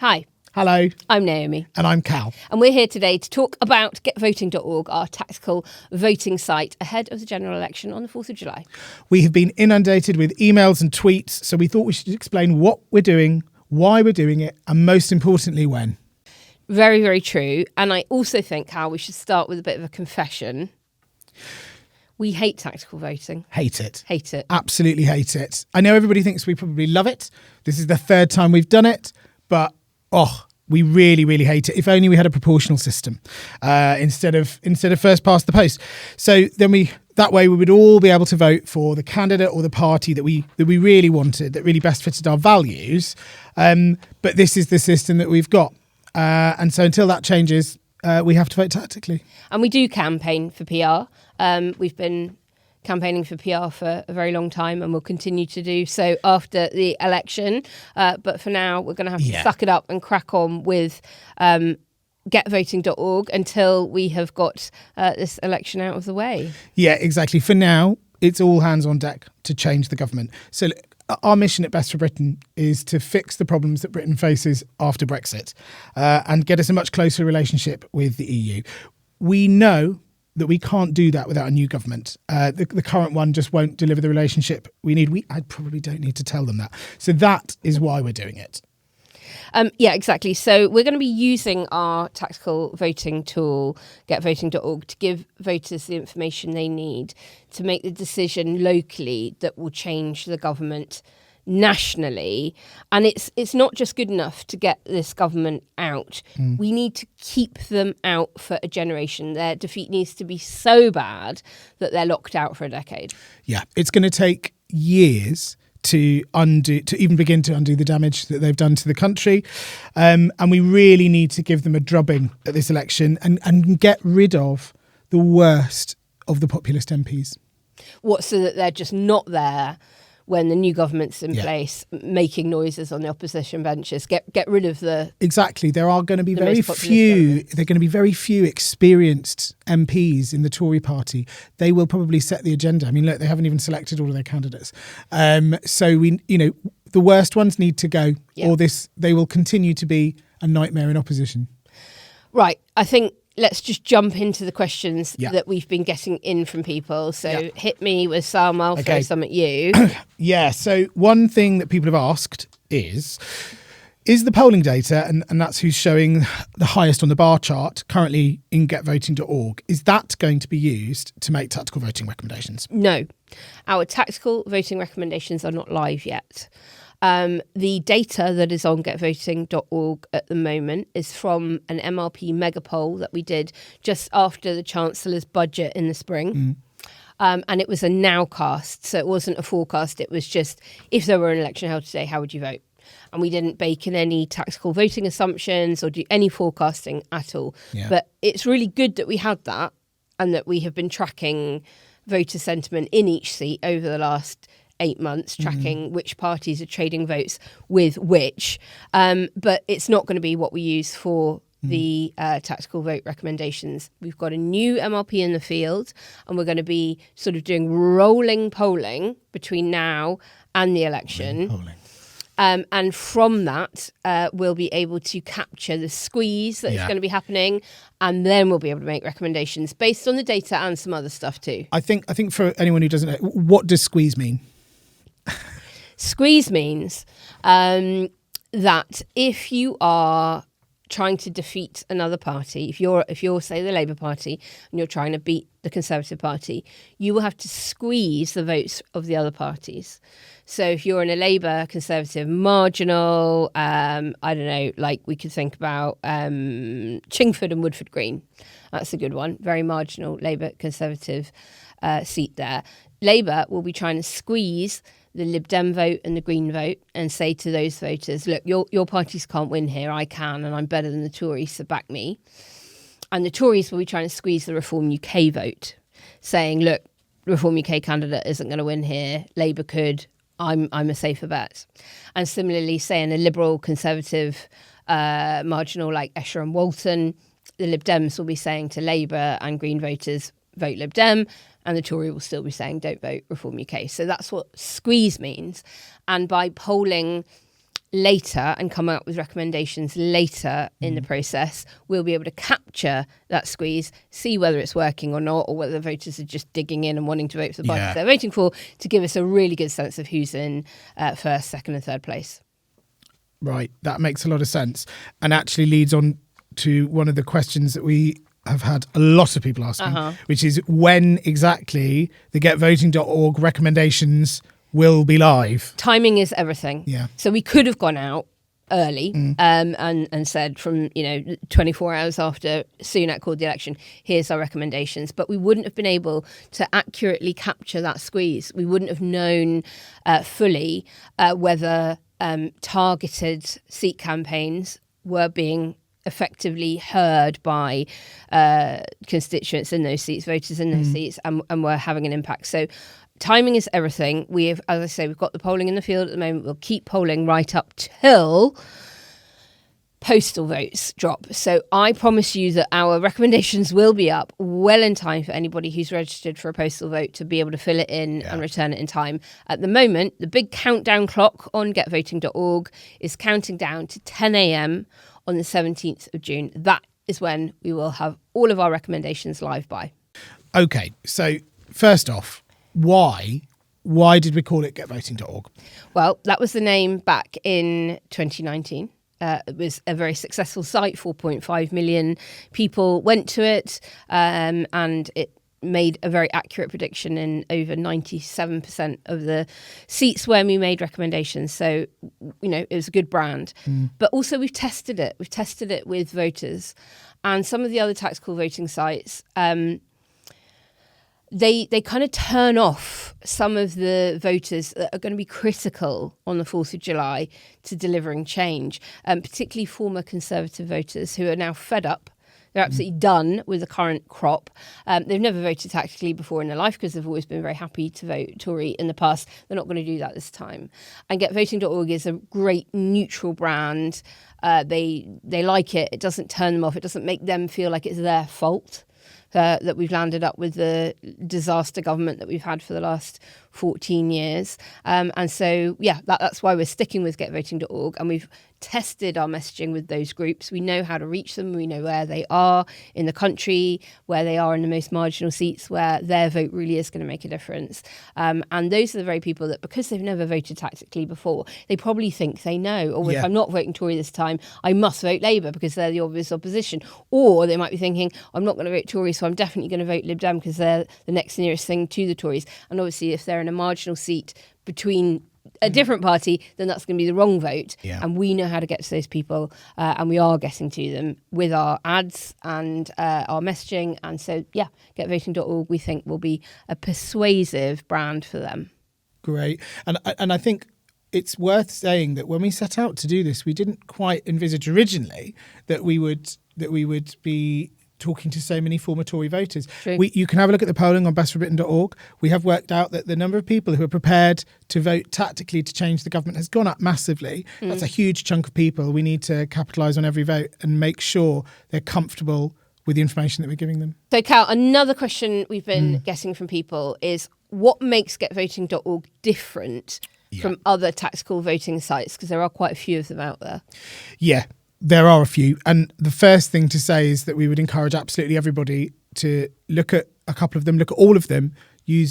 Hi, Hello, I'm Naomi, and I'm Cal. and we're here today to talk about getvoting.org, our tactical voting site ahead of the general election on the 4th of July. We have been inundated with emails and tweets, so we thought we should explain what we're doing, why we're doing it, and most importantly, when. Very, very true. And I also think, Cal, we should start with a bit of a confession. We hate tactical voting. Hate it. Hate it. Absolutely hate it. I know everybody thinks we probably love it. This is the third time we've done it, but we really, really hate it. If only we had a proportional system instead of first past the post. So then that way we would all be able to vote for the candidate or the party that we really wanted, that really best fitted our values. But this is the system that we've got. And so until that changes, we have to vote tactically. And we do campaign for PR. We've been campaigning for PR for a very long time and we'll continue to do so after the election. But for now, we're going to have to suck it up and crack on with getvoting.org until we have got this election out of the way. Yeah, exactly. For now, it's all hands on deck to change the government. So our mission at Best for Britain is to fix the problems that Britain faces after Brexit and get us a much closer relationship with the EU. We know that we can't do that without a new government. The current one just won't deliver the relationship we need. I probably don't need to tell them that. So that is why we're doing it. Yeah, exactly. So we're going to be using our tactical voting tool, getvoting.org, to give voters the information they need to make the decision locally that will change the government nationally. And it's not just good enough to get this government out. We need to keep them out for a generation. Their defeat needs to be so bad that they're locked out for a decade. Yeah, it's going to take years to even begin to undo the damage that they've done to the country. And we really need to give them a drubbing at this election and get rid of the worst of the populist MPs. So that they're just not there when the new government's in place, making noises on the opposition benches. Get rid of the... Exactly. There are going to be very few experienced MPs in the Tory party. They will probably set the agenda. I mean, look, they haven't even selected all of their candidates. So the worst ones need to go, or they will continue to be a nightmare in opposition. Right. I think let's just jump into the questions that we've been getting in from people. So hit me with some, I'll throw some at you. So one thing that people have asked is the polling data, and that's who's showing the highest on the bar chart currently in getvoting.org, is that going to be used to make tactical voting recommendations? No. Our tactical voting recommendations are not live yet. The data that is on getvoting.org at the moment is from an MRP mega poll that we did just after the Chancellor's budget in the spring. And it was a nowcast, so it wasn't a forecast. It was just, if there were an election held today, how would you vote? And we didn't bake in any tactical voting assumptions or do any forecasting at all. Yeah. But it's really good that we had that and that we have been tracking voter sentiment in each seat over the last 8 months, tracking which parties are trading votes with which. But it's not going to be what we use for the tactical vote recommendations. We've got a new MRP in the field and we're going to be sort of doing rolling polling between now and the election. And from that, we'll be able to capture the squeeze that's going to be happening, and then we'll be able to make recommendations based on the data and some other stuff too. I think for anyone who doesn't know, what does squeeze mean? Squeeze means that if you are trying to defeat another party, if you're say the Labour Party and you're trying to beat the Conservative Party, you will have to squeeze the votes of the other parties. So if you're in a Labour Conservative marginal, I don't know, like we could think about Chingford and Woodford Green. That's a good one. Very marginal Labour Conservative seat there. Labour will be trying to squeeze the Lib Dem vote and the Green vote and say to those voters, look, your parties can't win here, I can, and I'm better than the Tories, so back me. And the Tories will be trying to squeeze the Reform UK vote, saying, look, the Reform UK candidate isn't going to win here, Labour could, I'm a safer bet. And similarly, say in a Liberal Conservative marginal like Esher and Walton, the Lib Dems will be saying to Labour and Green voters, vote Lib Dem, and the Tory will still be saying don't vote Reform UK. So that's what squeeze means. And by polling later and come out with recommendations later in the process, we'll be able to capture that squeeze, see whether it's working or not, or whether the voters are just digging in and wanting to vote for the parties they're voting for, to give us a really good sense of who's in first, second and third place. Right, that makes a lot of sense, and actually leads on to one of the questions that we have had a lot of people asking, which is when exactly the getvoting.org recommendations will be live. Timing is everything. Yeah. So we could have gone out early and said from 24 hours after Sunak called the election, here's our recommendations, but we wouldn't have been able to accurately capture that squeeze. We wouldn't have known fully whether targeted seat campaigns were being effectively heard by constituents in those seats, voters in those seats, and were having an impact. So timing is everything. We have, as I say, we've got the polling in the field at the moment. We'll keep polling right up till postal votes drop. So I promise you that our recommendations will be up well in time for anybody who's registered for a postal vote to be able to fill it in and return it in time. At the moment, the big countdown clock on getvoting.org is counting down to 10 a.m. on the 17th of June. That is when we will have all of our recommendations live by. Okay, so first off, why did we call it getvoting.org? Well, that was the name back in 2019. It was a very successful site. 4.5 million people went to it, and it made a very accurate prediction in over 97% of the seats where we made recommendations. So, it was a good brand. But also we've tested it. We've tested it with voters, and some of the other tactical voting sites, they kind of turn off some of the voters that are going to be critical on the 4th of July to delivering change, particularly former Conservative voters who are now fed up. They're absolutely done with the current crop. They've never voted tactically before in their life because they've always been very happy to vote Tory in the past. They're not going to do that this time. And getvoting.org is a great neutral brand. They like it. It doesn't turn them off. It doesn't make them feel like it's their fault that we've landed up with the disaster government that we've had for the last 14 years. And so, that's why we're sticking with getvoting.org. And we've tested our messaging with those groups. We know how to reach them. We know where they are in the country, where they are in the most marginal seats, where their vote really is going to make a difference. And those are the very people that, because they've never voted tactically before, they probably think they know, or if I'm not voting Tory this time, I must vote Labour because they're the obvious opposition. Or they might be thinking, I'm not going to vote Tory, so I'm definitely going to vote Lib Dem because they're the next nearest thing to the Tories. And obviously, if they're in a marginal seat between a different party, then that's going to be the wrong vote. And we know how to get to those people, and we are getting to them with our ads and our messaging. And so, getvoting.org, we think, will be a persuasive brand for them. Great. And I think it's worth saying that when we set out to do this, we didn't quite envisage originally that we would be talking to so many former Tory voters. You can have a look at the polling on bestforbritain.org. We have worked out that the number of people who are prepared to vote tactically to change the government has gone up massively. That's a huge chunk of people. We need to capitalise on every vote and make sure they're comfortable with the information that we're giving them. So, Cal, another question we've been getting from people is what makes getvoting.org different from other tactical voting sites? Because there are quite a few of them out there. Yeah. There are a few. And the first thing to say is that we would encourage absolutely everybody to look at a couple of them, look at all of them.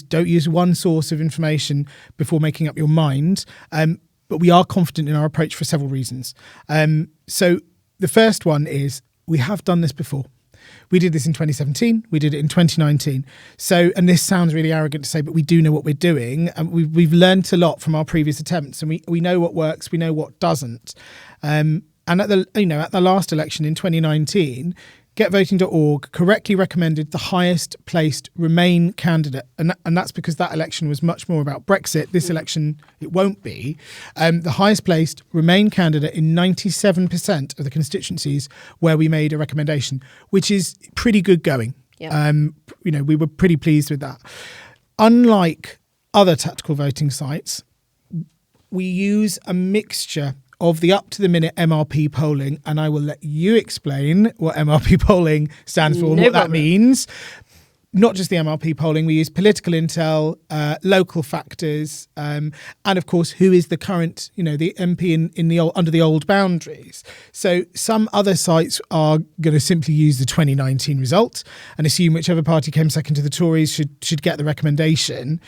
Don't use one source of information before making up your mind. But we are confident in our approach for several reasons. So the first one is we have done this before. We did this in 2017. We did it in 2019. So, and this sounds really arrogant to say, but we do know what we're doing. And we've learned a lot from our previous attempts, and we know what works. We know what doesn't. And at the last election in 2019, getvoting.org correctly recommended the highest placed Remain candidate. And that's because that election was much more about Brexit. This election, it won't be. The highest placed Remain candidate in 97% of the constituencies where we made a recommendation, which is pretty good going. We were pretty pleased with that. Unlike other tactical voting sites, we use a mixture of the up-to-the-minute MRP polling, and I will let you explain what MRP polling stands for and what that means. not just the MRP polling, we use political intel, local factors, and of course, who is the current, the MP in the under the old boundaries. So some other sites are going to simply use the 2019 result and assume whichever party came second to the Tories should get the recommendation.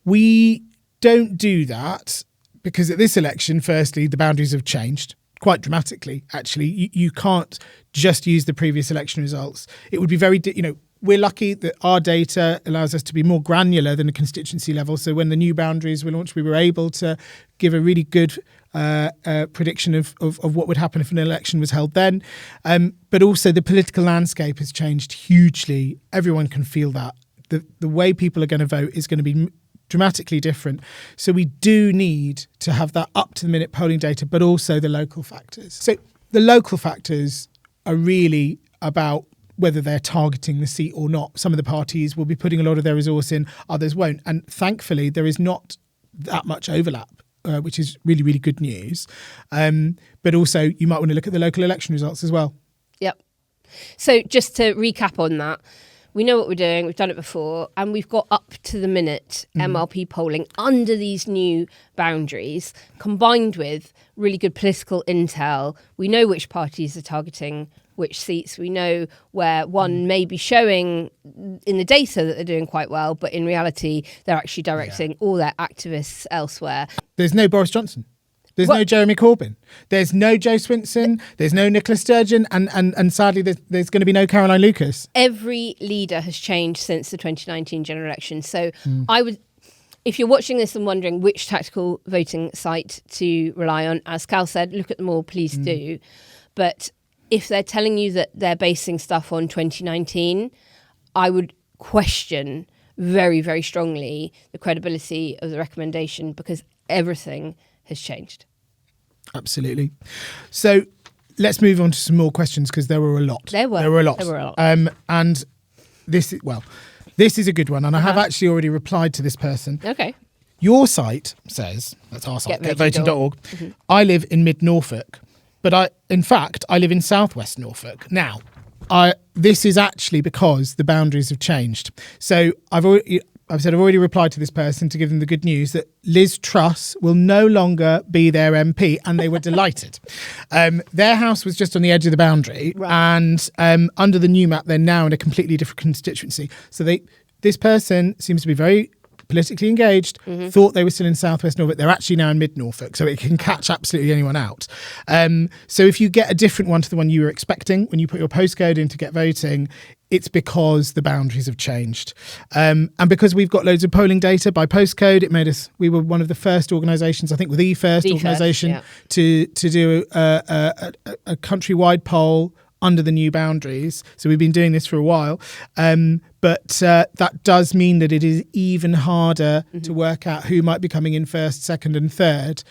We don't do that because at this election, firstly, the boundaries have changed quite dramatically. Actually, you can't just use the previous election results. It would be very, we're lucky that our data allows us to be more granular than a constituency level. So when the new boundaries were launched, we were able to give a really good prediction of what would happen if an election was held then. But also the political landscape has changed hugely. Everyone can feel that. The way people are going to vote is going to be dramatically different. So we do need to have that up-to-the-minute polling data, but also the local factors. So the local factors are really about whether they're targeting the seat or not. Some of the parties will be putting a lot of their resource in, others won't. And thankfully, there is not that much overlap, which is really, really good news. But also, you might want to look at the local election results as well. Yep. So just to recap on that, we know what we're doing, we've done it before, and we've got up-to-the-minute MRP polling under these new boundaries, combined with really good political intel. We know which parties are targeting which seats. We know where one may be showing in the data that they're doing quite well, but in reality, they're actually directing all their activists elsewhere. There's no Boris Johnson. There's no Jeremy Corbyn. There's no Jo Swinson. There's no Nicola Sturgeon. And sadly, there's going to be no Caroline Lucas. Every leader has changed since the 2019 general election. So if you're watching this and wondering which tactical voting site to rely on, as Cal said, look at them all, please do. But if they're telling you that they're basing stuff on 2019, I would question very, very strongly the credibility of the recommendation because everything has changed. Absolutely. So let's move on to some more questions because there were a lot. There were a lot. And this is a good one. And I have actually already replied to this person. Okay. Your site says, that's our site, getvoting.org. Mm-hmm. I live in mid-Norfolk, but I live in southwest Norfolk. Now, this is actually because the boundaries have changed. So I've already replied to this person to give them the good news that Liz Truss will no longer be their MP, and they were delighted. Their house was just on the edge of the boundary, and under the new map, they're now in a completely different constituency. So this person seems to be very politically engaged, thought they were still in southwest Norfolk. They're actually now in mid-Norfolk, so it can catch absolutely anyone out. So if you get a different one to the one you were expecting when you put your postcode in to get voting, it's because the boundaries have changed. And because we've got loads of polling data by postcode, it made us, we were one of the first organisations, I think we're the first organisation to do a countrywide poll under the new boundaries. So we've been doing this for a while. But that does mean that it is even harder to work out who might be coming in first, second and third,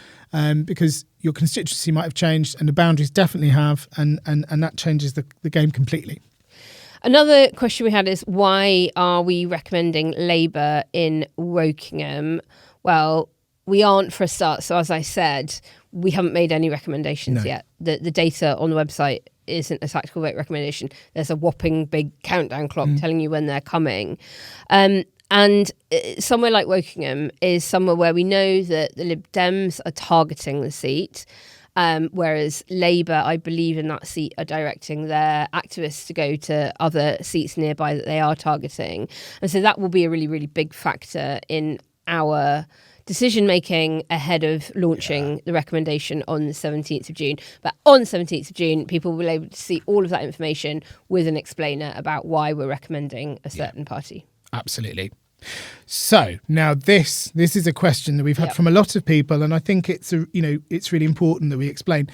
because your constituency might have changed and the boundaries definitely have, and that changes the game completely. Another question we had is, why are we recommending Labour in Wokingham? Well, we aren't for a start. So as I said, we haven't made any recommendations yet. The data on the website isn't a tactical vote recommendation. There's a whopping big countdown clock telling you when they're coming. And somewhere like Wokingham is somewhere where we know that the Lib Dems are targeting the seat. Whereas Labour, I believe in that seat, are directing their activists to go to other seats nearby that they are targeting. And so that will be a really, really big factor in our decision-making ahead of launching the recommendation on the 17th of June. But on the 17th of June, people will be able to see all of that information with an explainer about why we're recommending a certain party. Absolutely. So now this is a question that we've had from a lot of people, and I think it's really important that we explain,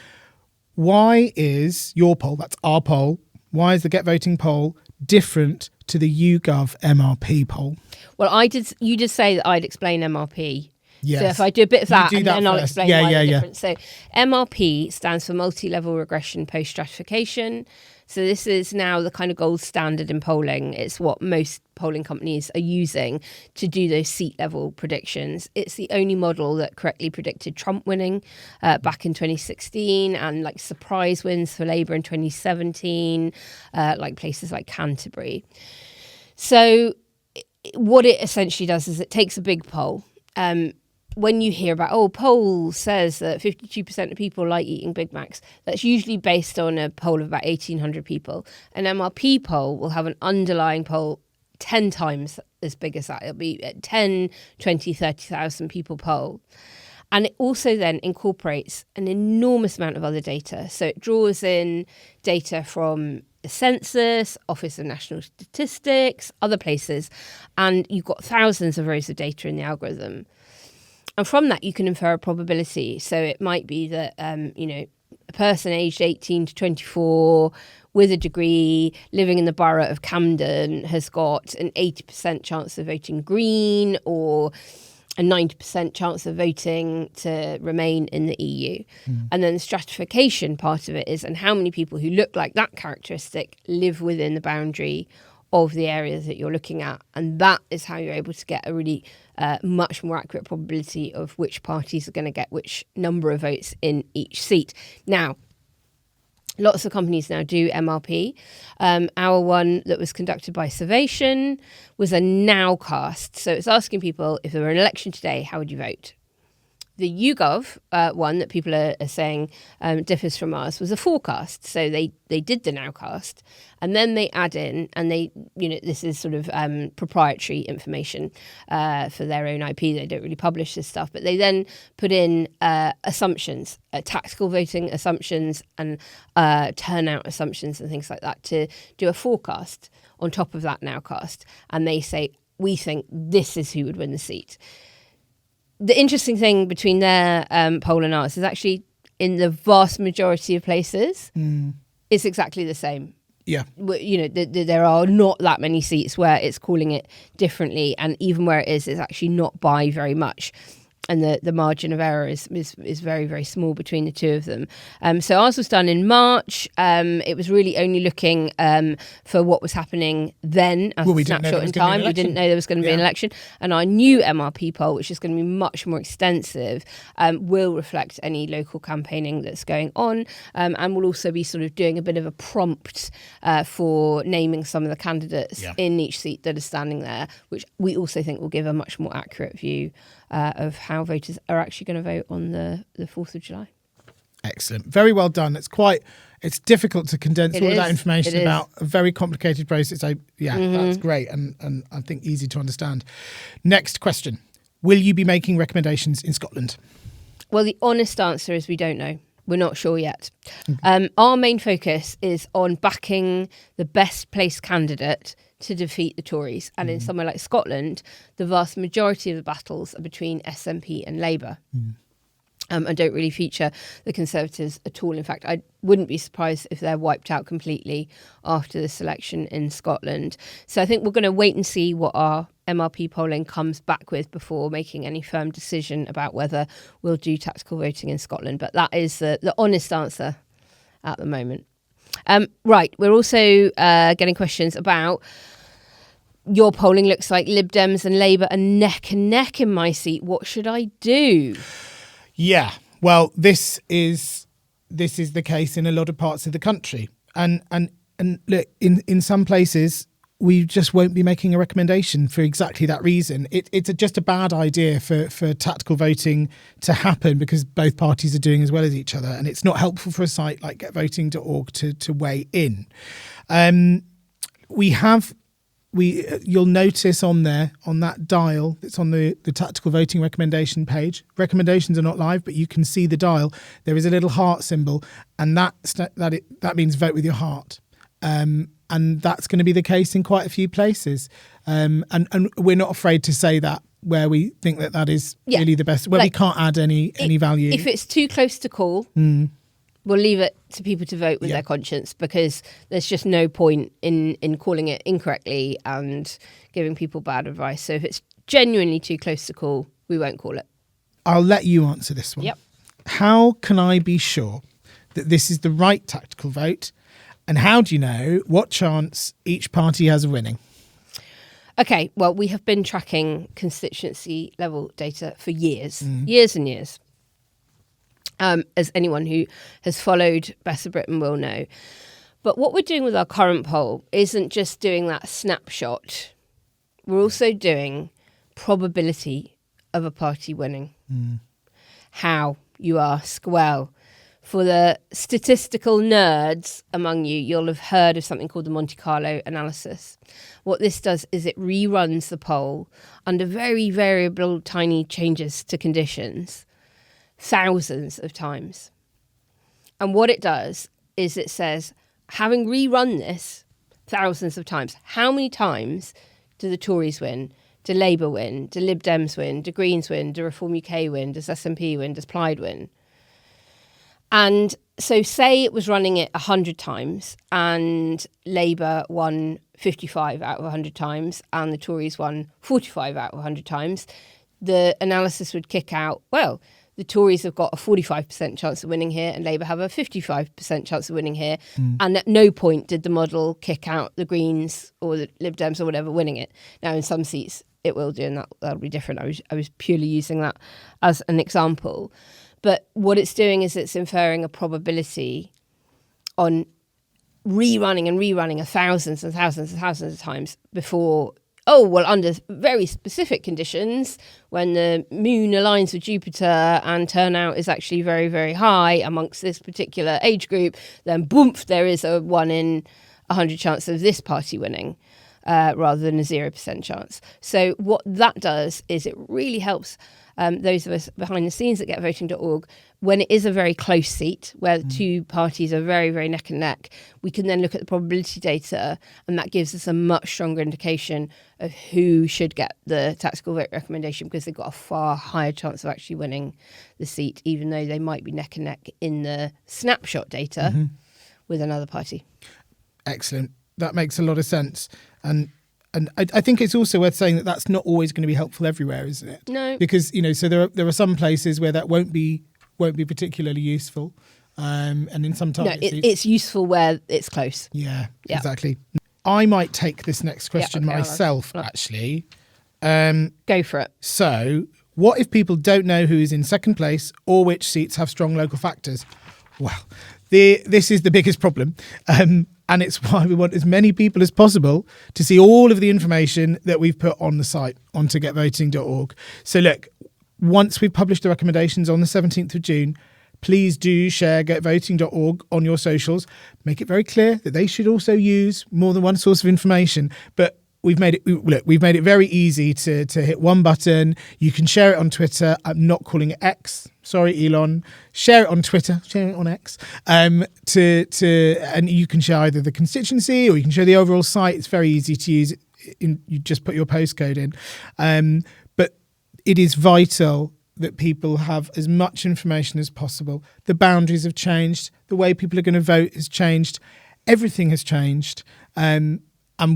why is your poll, that's our poll, why is the Get Voting poll different to the YouGov MRP poll? Well, you did say that I'd explain MRP. Yes. So if I do a bit of that, and then I'll explain why they're different. So MRP stands for multi-level regression post-stratification. So this is now the kind of gold standard in polling. It's what most polling companies are using to do those seat level predictions. It's the only model that correctly predicted Trump winning back in 2016 and like surprise wins for Labour in 2017, like places like Canterbury. So what it essentially does is it takes a big poll. When you hear about, poll says that 52% of people like eating Big Macs, that's usually based on a poll of about 1,800 people. An MRP poll will have an underlying poll 10 times as big as that. It'll be 10, 20, 30,000 people poll. And it also then incorporates an enormous amount of other data. So it draws in data from the Census, Office of National Statistics, other places, and you've got thousands of rows of data in the algorithm. And from that, you can infer a probability. So it might be that, a person aged 18 to 24 with a degree living in the borough of Camden has got an 80% chance of voting Green or a 90% chance of voting to remain in the EU. And then the stratification part of it is, and how many people who look like that characteristic live within the boundary of the areas that you're looking at. And that is how you're able to get a really much more accurate probability of which parties are going to get which number of votes in each seat. Now, lots of companies now do MRP. Our one that was conducted by Survation was a nowcast. So it's asking people, if there were an election today, how would you vote? The YouGov one that people are saying differs from ours was a forecast. So they did the nowcast, and then they add in, and this is sort of proprietary information for their own IP. They don't really publish this stuff, but they then put in assumptions, tactical voting assumptions and turnout assumptions and things like that to do a forecast on top of that nowcast. And they say, we think this is who would win the seat. The interesting thing between their poll and ours is actually in the vast majority of places, it's exactly the same. Yeah. There are not that many seats where it's calling it differently. And even where it is, it's actually not by very much. And the margin of error is very, very small between the two of them. So ours was done in March. It was really only looking for what was happening then as a snapshot in time. We didn't know there was going to be an election. And our new MRP poll, which is going to be much more extensive, will reflect any local campaigning that's going on, and will also be sort of doing a bit of a prompt for naming some of the candidates in each seat that are standing there, which we also think will give a much more accurate view of how voters are actually going to vote on the 4th of July. Excellent. Very well done. It's difficult to condense all of that information about a very complicated process. That's great and I think easy to understand. Next question. Will you be making recommendations in Scotland? Well, the honest answer is we don't know. We're not sure yet. Our main focus is on backing the best placed candidate to defeat the Tories. And in somewhere like Scotland, the vast majority of the battles are between SNP and Labour. And don't really feature the Conservatives at all. In fact, I wouldn't be surprised if they're wiped out completely after this election in Scotland. So I think we're going to wait and see what our MRP polling comes back with before making any firm decision about whether we'll do tactical voting in Scotland. But that is the honest answer at the moment. Right, we're also getting questions about your polling looks like Lib Dems and Labour are neck and neck in my seat. What should I do? Yeah, well, this is the case in a lot of parts of the country, and look, in some places we just won't be making a recommendation for exactly that reason. It's just a bad idea for tactical voting to happen because both parties are doing as well as each other, and it's not helpful for a site like getvoting.org to weigh in. You'll notice on that dial that's on the tactical voting recommendation page, recommendations are not live, but you can see the dial. There is a little heart symbol, and that means vote with your heart. And that's going to be the case in quite a few places. And we're not afraid to say that where we think that is really the best, where we can't add any value. If it's too close to call, we'll leave it to people to vote with their conscience, because there's just no point in calling it incorrectly and giving people bad advice. So if it's genuinely too close to call, we won't call it. I'll let you answer this one. Yep. How can I be sure that this is the right tactical vote? And how do you know what chance each party has of winning? Okay, well, we have been tracking constituency level data for years and years. As anyone who has followed Better Britain will know. But what we're doing with our current poll isn't just doing that snapshot. We're also doing probability of a party winning. How, you ask? Well, for the statistical nerds among you, you'll have heard of something called the Monte Carlo analysis. What this does is it reruns the poll under very variable, tiny changes to conditions, thousands of times. And what it does is it says, having rerun this thousands of times, how many times do the Tories win? Do Labour win? Do Lib Dems win? Do Greens win? Do Reform UK win? Does SNP win? Does Plaid win? And so say it was running it 100 times and Labour won 55 out of 100 times and the Tories won 45 out of 100 times, the analysis would kick out, well, the Tories have got a 45% chance of winning here and Labour have a 55% chance of winning here. And at no point did the model kick out the Greens or the Lib Dems or whatever winning it. Now, in some seats, it will do, and that'll be different. I was purely using that as an example. But what it's doing is it's inferring a probability on rerunning and rerunning thousands and thousands and thousands of times before, under very specific conditions, when the moon aligns with Jupiter and turnout is actually very, very high amongst this particular age group, then boom, there is a 1 in 100 chance of this party winning. Rather than a 0% chance. So what that does is it really helps those of us behind the scenes at getvoting.org, when it is a very close seat where two parties are very, very neck and neck, we can then look at the probability data and that gives us a much stronger indication of who should get the tactical vote recommendation because they've got a far higher chance of actually winning the seat, even though they might be neck and neck in the snapshot data with another party. Excellent. That makes a lot of sense. And I think it's also worth saying that that's not always going to be helpful everywhere, isn't it? No. Because, so there are some places where that won't be particularly useful. And in some target seats, it's useful where it's close. Yeah, exactly. I might take this next question myself, actually. Go for it. So, what if people don't know who is in second place or which seats have strong local factors? Well, this is the biggest problem. And it's why we want as many people as possible to see all of the information that we've put on the site, onto getvoting.org. So look, once we've published the recommendations on the 17th of June, please do share getvoting.org on your socials. Make it very clear that they should also use more than one source of information. But we've made it very easy to hit one button. You can share it on Twitter. I'm not calling it X. Sorry, Elon. Share it on Twitter. Share it on X. And you can share either the constituency or you can share the overall site. It's very easy to use. You just put your postcode in. But it is vital that people have as much information as possible. The boundaries have changed. The way people are going to vote has changed. Everything has changed. And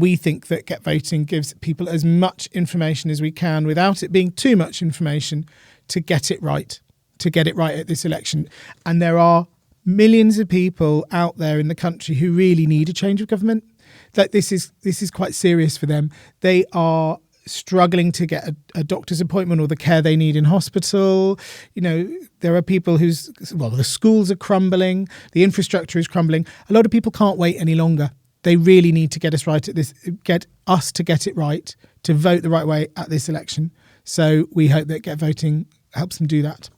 we think that Get Voting gives people as much information as we can without it being too much information to get it right at this election. And there are millions of people out there in the country who really need a change of government. That this is quite serious for them. They are struggling to get a doctor's appointment or the care they need in hospital. There are people the schools are crumbling, the infrastructure is crumbling. A lot of people can't wait any longer. They really need to get us right at this, get us to get it right, to vote the right way at this election. So we hope that Get Voting helps them do that.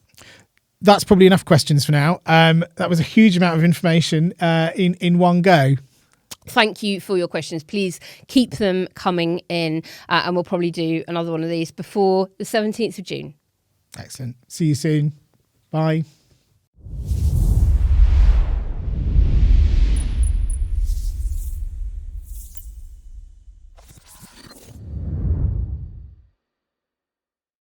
That's probably enough questions for now. That was a huge amount of information in one go. Thank you for your questions. Please keep them coming in and we'll probably do another one of these before the 17th of June. Excellent. See you soon. Bye.